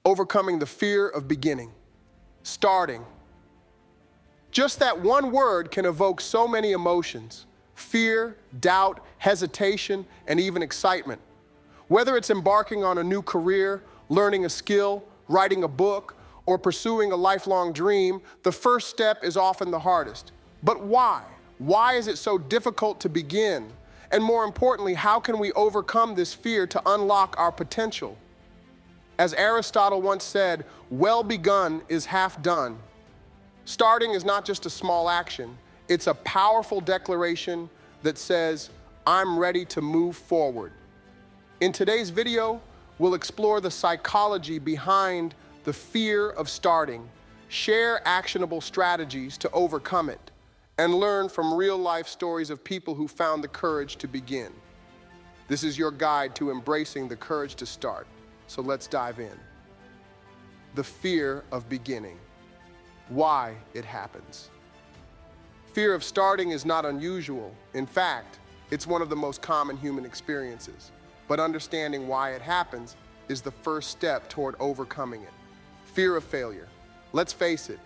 overcoming the fear of beginning, starting. Just that one word can evoke so many emotions: fear, doubt, hesitation, and even excitement. Whether it's embarking on a new career, learning a skill, writing a book, or pursuing a lifelong dream, the first step is often the hardest. But why? Why is it so difficult to begin? And more importantly, how can we overcome this fear to unlock our potential? As Aristotle once said, well begun is half done. Starting is not just a small action, it's a powerful declaration that says, I'm ready to move forward. In today's video, we'll explore the psychology behind the fear of starting, share actionable strategies to overcome it, and learn from real-life stories of people who found the courage to begin. This is your guide to embracing the courage to start. So let's dive in. The fear of beginning. Why it happens. Fear of starting is not unusual. In fact, it's one of the most common human experiences. But understanding why it happens is the first step toward overcoming it. Fear of failure. Let's face it,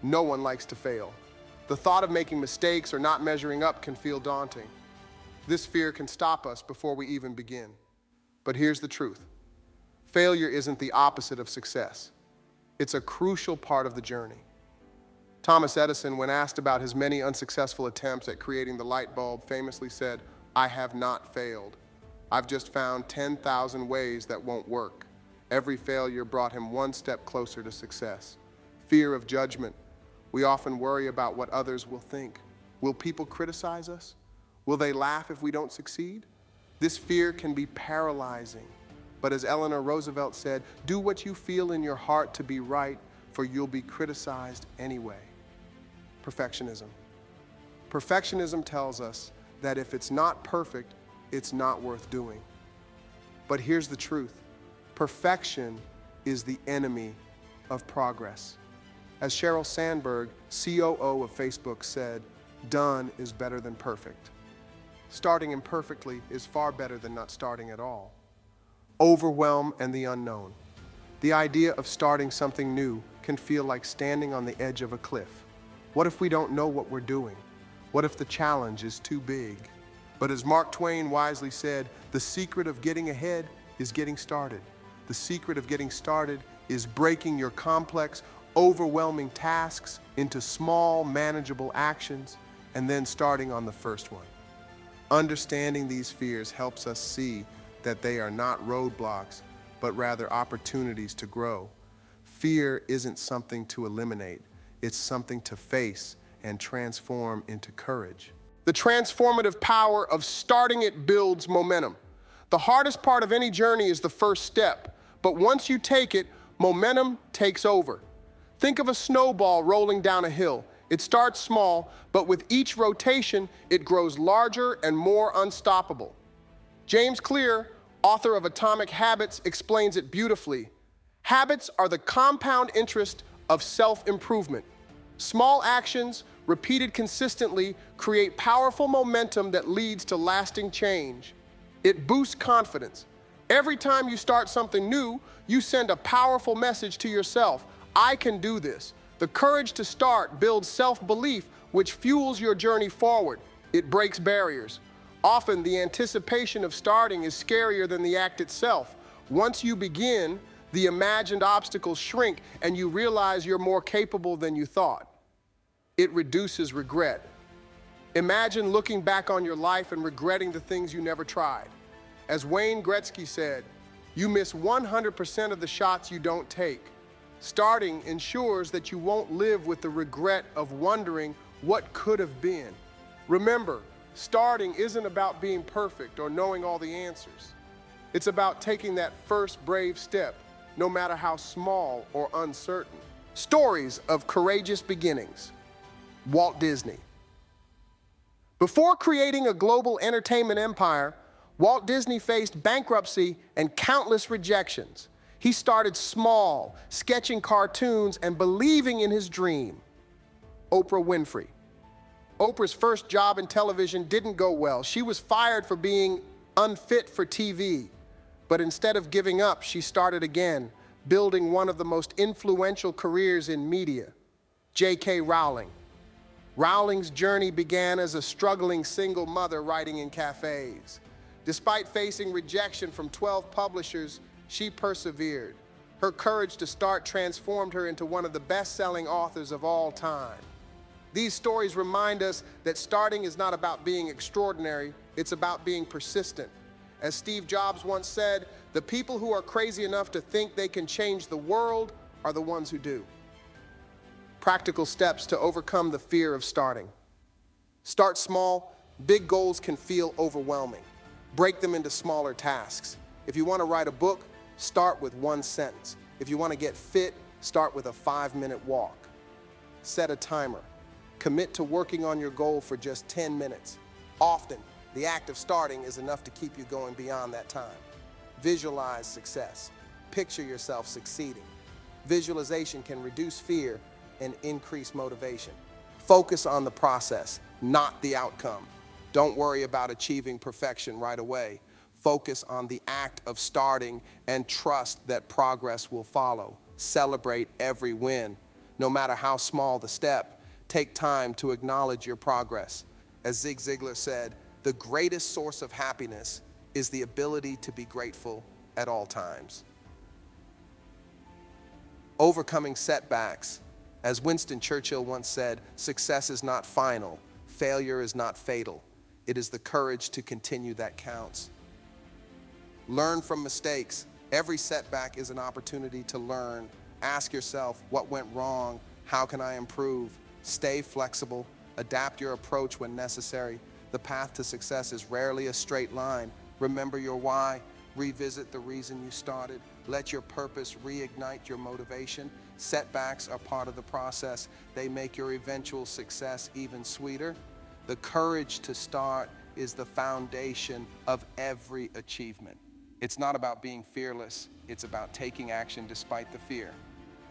no one likes to fail. The thought of making mistakes or not measuring up can feel daunting. This fear can stop us before we even begin. But here's the truth. Failure isn't the opposite of success. It's a crucial part of the journey. Thomas Edison, when asked about his many unsuccessful attempts at creating the light bulb, famously said, "I have not failed. I've just found 10,000 ways that won't work." Every failure brought him one step closer to success. Fear of judgment. We often worry about what others will think. Will people criticize us? Will they laugh if we don't succeed? This fear can be paralyzing. But as Eleanor Roosevelt said, do what you feel in your heart to be right, for you'll be criticized anyway. Perfectionism. Perfectionism tells us that if it's not perfect, it's not worth doing. But here's the truth. Perfection is the enemy of progress. As Sheryl Sandberg, COO of Facebook, said, done is better than perfect. Starting imperfectly is far better than not starting at all. Overwhelm and the unknown. The idea of starting something new can feel like standing on the edge of a cliff. What if we don't know what we're doing? What if the challenge is too big? But as Mark Twain wisely said, the secret of getting ahead is getting started. The secret of getting started is breaking your complex, overwhelming tasks into small, manageable actions, and then starting on the first one. Understanding these fears helps us see that they are not roadblocks, but rather opportunities to grow. Fear isn't something to eliminate, it's something to face and transform into courage. The transformative power of starting it builds momentum. The hardest part of any journey is the first step, but once you take it, momentum takes over. Think of a snowball rolling down a hill. It starts small, but with each rotation, it grows larger and more unstoppable. James Clear, author of Atomic Habits, explains it beautifully. Habits are the compound interest of self-improvement. Small actions, repeated consistently, create powerful momentum that leads to lasting change. It boosts confidence. Every time you start something new, you send a powerful message to yourself. I can do this. The courage to start builds self-belief, which fuels your journey forward. It breaks barriers. Often, the anticipation of starting is scarier than the act itself. Once you begin, the imagined obstacles shrink and you realize you're more capable than you thought. It reduces regret. Imagine looking back on your life and regretting the things you never tried. As Wayne Gretzky said, you miss 100% of the shots you don't take. Starting ensures that you won't live with the regret of wondering what could have been. Remember, starting isn't about being perfect or knowing all the answers. It's about taking that first brave step, no matter how small or uncertain. Stories of courageous beginnings. Walt Disney. Before creating a global entertainment empire, Walt Disney faced bankruptcy and countless rejections. He started small, sketching cartoons and believing in his dream. Oprah Winfrey. Oprah's first job in television didn't go well. She was fired for being unfit for TV. But instead of giving up, she started again, building one of the most influential careers in media, J.K. Rowling. Rowling's journey began as a struggling single mother writing in cafes. Despite facing rejection from 12 publishers, she persevered. Her courage to start transformed her into one of the best-selling authors of all time. These stories remind us that starting is not about being extraordinary, it's about being persistent. As Steve Jobs once said, the people who are crazy enough to think they can change the world are the ones who do. Practical steps to overcome the fear of starting. Start small. Big goals can feel overwhelming. Break them into smaller tasks. If you want to write a book, start with one sentence. If you want to get fit, start with a 5-minute walk. Set a timer. Commit to working on your goal for just 10 minutes. Often, the act of starting is enough to keep you going beyond that time. Visualize success. Picture yourself succeeding. Visualization can reduce fear and increase motivation. Focus on the process, not the outcome. Don't worry about achieving perfection right away. Focus on the act of starting and trust that progress will follow. Celebrate every win. No matter how small the step, take time to acknowledge your progress. As Zig Ziglar said, the greatest source of happiness is the ability to be grateful at all times. Overcoming setbacks. As Winston Churchill once said, success is not final, failure is not fatal. It is the courage to continue that counts. Learn from mistakes. Every setback is an opportunity to learn. Ask yourself, what went wrong? How can I improve? Stay flexible. Adapt your approach when necessary. The path to success is rarely a straight line. Remember your why. Revisit the reason you started. Let your purpose reignite your motivation. Setbacks are part of the process. They make your eventual success even sweeter. The courage to start is the foundation of every achievement. It's not about being fearless. It's about taking action despite the fear.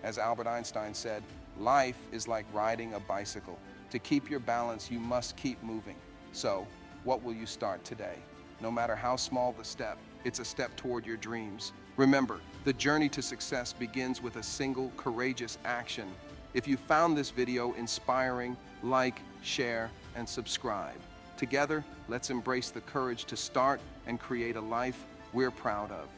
As Albert Einstein said, life is like riding a bicycle. To keep your balance, you must keep moving. So, what will you start today? No matter how small the step, it's a step toward your dreams. Remember, the journey to success begins with a single courageous action. If you found this video inspiring, like, share, and subscribe. Together, let's embrace the courage to start and create a life we're proud of.